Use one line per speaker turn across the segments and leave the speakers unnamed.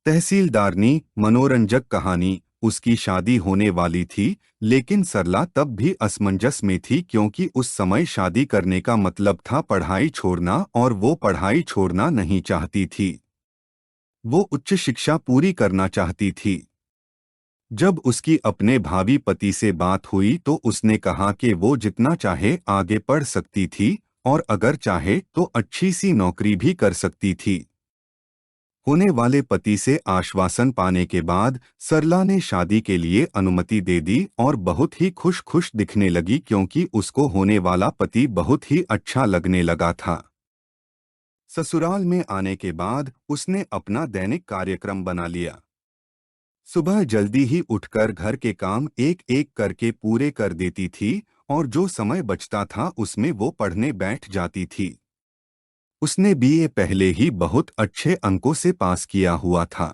तहसीलदारनी मनोरंजक कहानी। उसकी शादी होने वाली थी, लेकिन सरला तब भी असमंजस में थी क्योंकि उस समय शादी करने का मतलब था पढ़ाई छोड़ना, और वो पढ़ाई छोड़ना नहीं चाहती थी। वो उच्च शिक्षा पूरी करना चाहती थी। जब उसकी अपने भावी पति से बात हुई तो उसने कहा कि वो जितना चाहे आगे पढ़ सकती थी, और अगर चाहे तो अच्छी सी नौकरी भी कर सकती थी। होने वाले पति से आश्वासन पाने के बाद सरला ने शादी के लिए अनुमति दे दी और बहुत ही खुश खुश दिखने लगी क्योंकि उसको होने वाला पति बहुत ही अच्छा लगने लगा था। ससुराल में आने के बाद उसने अपना दैनिक कार्यक्रम बना लिया। सुबह जल्दी ही उठकर घर के काम एक एक करके पूरे कर देती थी, और जो समय बचता था उसमें वो पढ़ने बैठ जाती थी। उसने बीए पहले ही बहुत अच्छे अंकों से पास किया हुआ था।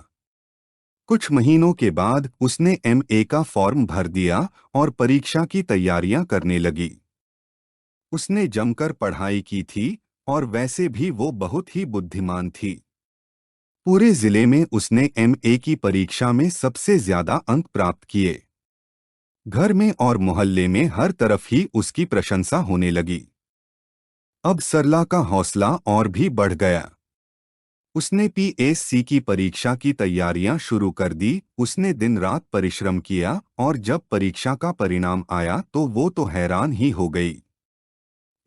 कुछ महीनों के बाद उसने एमए का फॉर्म भर दिया और परीक्षा की तैयारियां करने लगी। उसने जमकर पढ़ाई की थी, और वैसे भी वो बहुत ही बुद्धिमान थी। पूरे जिले में उसने एमए की परीक्षा में सबसे ज्यादा अंक प्राप्त किए। घर में और मोहल्ले में हर तरफ ही उसकी प्रशंसा होने लगी। अब सरला का हौसला और भी बढ़ गया। उसने पीएससी की परीक्षा की तैयारियां शुरू कर दी। उसने दिन रात परिश्रम किया, और जब परीक्षा का परिणाम आया तो वो तो हैरान ही हो गई।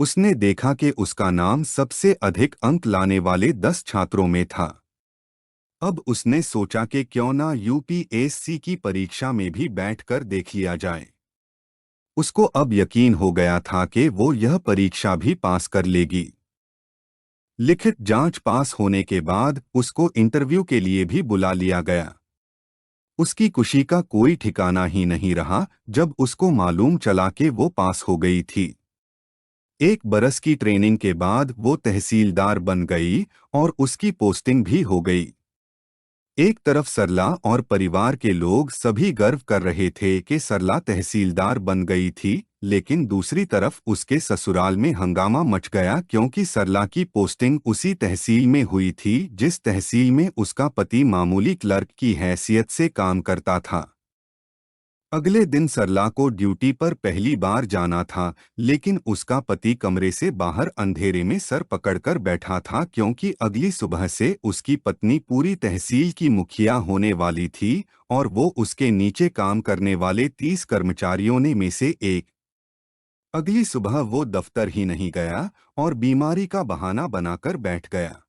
उसने देखा कि उसका नाम सबसे अधिक अंक लाने वाले 10 छात्रों में था। अब उसने सोचा कि क्यों ना यूपीएससी की परीक्षा में भी बैठकर देख लिया जाए। उसको अब यकीन हो गया था कि वो यह परीक्षा भी पास कर लेगी। लिखित जांच पास होने के बाद उसको इंटरव्यू के लिए भी बुला लिया गया। उसकी खुशी का कोई ठिकाना ही नहीं रहा जब उसको मालूम चला कि वो पास हो गई थी। 1 बरस की ट्रेनिंग के बाद वो तहसीलदार बन गई, और उसकी पोस्टिंग भी हो गई। एक तरफ सरला और परिवार के लोग सभी गर्व कर रहे थे कि सरला तहसीलदार बन गई थी, लेकिन दूसरी तरफ उसके ससुराल में हंगामा मच गया क्योंकि सरला की पोस्टिंग उसी तहसील में हुई थी जिस तहसील में उसका पति मामूली क्लर्क की हैसियत से काम करता था। अगले दिन सरला को ड्यूटी पर पहली बार जाना था, लेकिन उसका पति कमरे से बाहर अंधेरे में सर पकड़कर बैठा था क्योंकि अगली सुबह से उसकी पत्नी पूरी तहसील की मुखिया होने वाली थी, और वो उसके नीचे काम करने वाले 30 कर्मचारियों ने में से एक। अगली सुबह वो दफ्तर ही नहीं गया और बीमारी का बहाना बनाकर बैठ गया।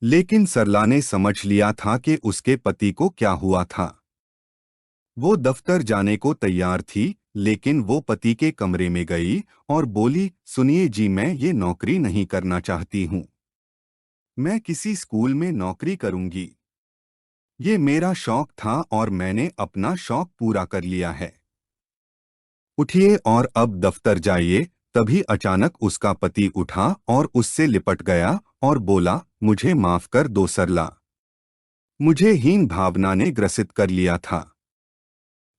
लेकिन सरला ने समझ लिया था कि उसके पति को क्या हुआ था। वो दफ्तर जाने को तैयार थी, लेकिन वो पति के कमरे में गई और बोली, सुनिए जी, मैं ये नौकरी नहीं करना चाहती हूँ। मैं किसी स्कूल में नौकरी करूंगी। ये मेरा शौक था और मैंने अपना शौक पूरा कर लिया है। उठिए और अब दफ्तर जाइए। तभी अचानक उसका पति उठा और उससे लिपट गया और बोला, मुझे माफ कर दो सरला। मुझे हीन भावना ने ग्रसित कर लिया था।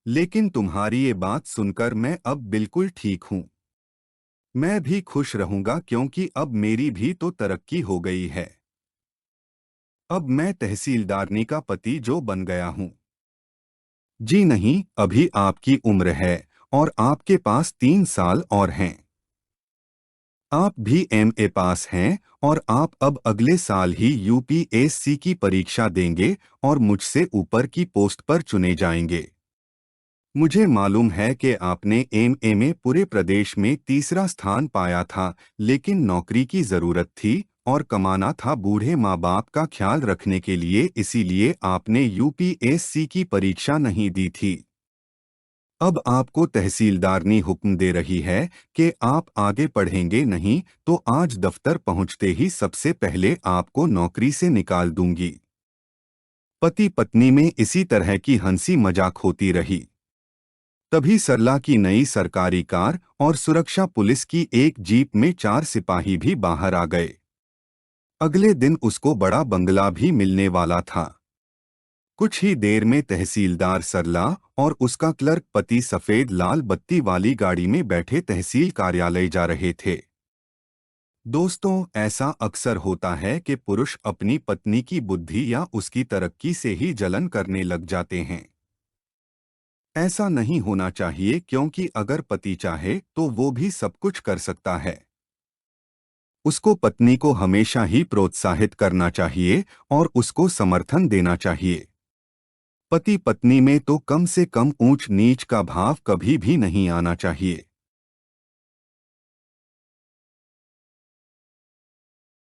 लेकिन तुम्हारी ये बात सुनकर मैं अब बिल्कुल ठीक हूँ। मैं भी खुश रहूंगा क्योंकि अब मेरी भी तो तरक्की हो गई है। अब मैं तहसीलदारनी का पति जो बन गया हूँ। जी नहीं, अभी आपकी उम्र है और आपके पास 3 साल और हैं। आप भी एमए पास हैं और आप अब अगले साल ही यूपीएससी की परीक्षा देंगे और मुझसे ऊपर की पोस्ट पर चुने जाएंगे। मुझे मालूम है कि आपने एमए में पूरे प्रदेश में तीसरा स्थान पाया था, लेकिन नौकरी की जरूरत थी और कमाना था बूढ़े माँ बाप का ख्याल रखने के लिए, इसीलिए आपने यूपीएससी की परीक्षा नहीं दी थी। अब आपको तहसीलदारनी हुक्म दे रही है कि आप आगे पढ़ेंगे नहीं तो आज दफ्तर पहुंचते ही सबसे पहले आपको नौकरी से निकाल दूंगी। पति पत्नी में इसी तरह की हंसी मजाक होती रही। तभी सरला की नई सरकारी कार और सुरक्षा पुलिस की एक जीप में 4 सिपाही भी बाहर आ गए। अगले दिन उसको बड़ा बंगला भी मिलने वाला था। कुछ ही देर में तहसीलदार सरला और उसका क्लर्क पति सफेद लाल बत्ती वाली गाड़ी में बैठे तहसील कार्यालय जा रहे थे। दोस्तों, ऐसा अक्सर होता है कि पुरुष अपनी पत्नी की बुद्धि या उसकी तरक्की से ही जलन करने लग जाते हैं। ऐसा नहीं होना चाहिए, क्योंकि अगर पति चाहे तो वो भी सब कुछ कर सकता है। उसको पत्नी को हमेशा ही प्रोत्साहित करना चाहिए और उसको समर्थन देना चाहिए। पति पत्नी में तो कम से कम ऊंच नीच का भाव कभी भी नहीं आना चाहिए।